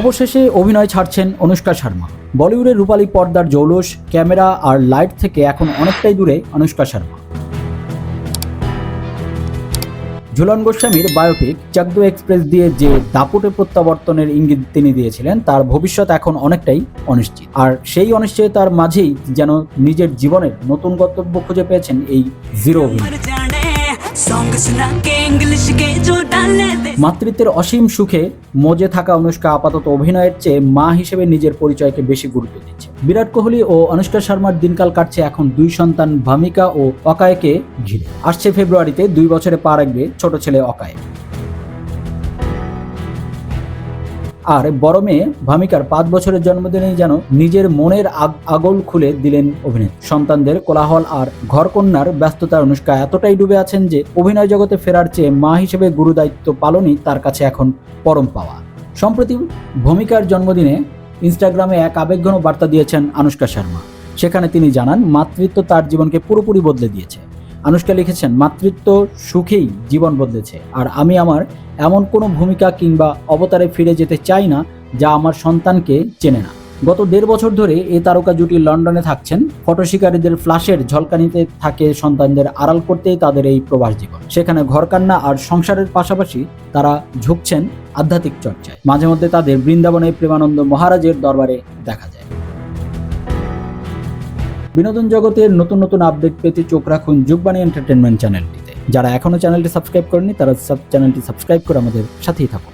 অবশেষে অভিনয় ছাড়ছেন অনুষ্কা শর্মা। বলিউডের রূপালী পর্দার জৌলুস, ক্যামেরা আর লাইট থেকে এখন অনেকটাই দূরে অনুষ্কা শর্মা। ঝুলন গোস্বামীর বায়োপিক চাকদো এক্সপ্রেস দিয়ে যে দাপুটে প্রত্যাবর্তনের ইঙ্গিত তিনি দিয়েছিলেন, তার ভবিষ্যৎ এখন অনেকটাই অনিশ্চিত। আর সেই অনিশ্চয়তার মাঝেই যেন নিজের জীবনের নতুন গন্তব্য খুঁজে পেয়েছেন এই জিরো অভিনেতা। মাতৃত্বের অসীম সুখে মজে থাকা অনুষ্কা আপাতত অভিনয়ের চেয়ে মা হিসেবে নিজের পরিচয়কে বেশি গুরুত্ব দিচ্ছে। বিরাট কোহলি ও অনুষ্কা শর্মার দিনকাল কাটছে এখন দুই সন্তান ভামিকা ও অকায়কে ঘিরে। আসছে ফেব্রুয়ারিতে 2 বছরে পা রাখবে ছোট ছেলে অকায়। আর বড় মেয়ে ভামিকার 5 বছরের জন্মদিনেই যেন নিজের মনের আগল খুলে দিলেন অভিনেতা। সন্তানদের কোলাহল আর ঘরকন্যার ব্যস্ততায় অনুষ্কা এতটাই ডুবে আছেন যে অভিনয় জগতে ফেরার চেয়ে মা হিসেবে গুরু দায়িত্ব পালনই তার কাছে এখন পরম পাওয়া। সম্প্রতি ভূমিকার জন্মদিনে ইনস্টাগ্রামে এক আবেগঘন বার্তা দিয়েছেন অনুষ্কা শর্মা। সেখানে তিনি জানান, মাতৃত্ব তার জীবনকে পুরোপুরি বদলে দিয়েছে। অনুষ্কা লিখেছেন, মাতৃত্ব সুখেই জীবন বদলেছে, আর আমি আমার এমন কোনো ভূমিকা কিংবা অবতারে ফিরে যেতে চাই না যা আমার সন্তানকে চেনে না। গত 1.5 বছর ধরে এই তারকা জুটি লন্ডনে থাকছেন। ফটো শিকারীদের ফ্ল্যাশের ঝলকানিতে থাকে সন্তানদের আড়াল করতেই তাদের এই প্রবাস জীবন। সেখানে ঘরকান্না আর সংসারের পাশাপাশি তারা ঝুঁকছেন আধ্যাত্মিক চর্চায়। মাঝে মধ্যে তাদের বৃন্দাবনে প্রেমানন্দ মহারাজের দরবারে দেখা যায়। বিনোদন জগতের নতুন নতুন আপডেট পেতে চোখ রাখুন যুগবাণী এন্টারটেনমেন্ট চ্যানেলটিতে। যারা এখনো চ্যানেলটি সাবস্ক্রাইব করেনি তারা চ্যানেলটি সাবস্ক্রাইব করে আমাদের সাথেই থাকুন।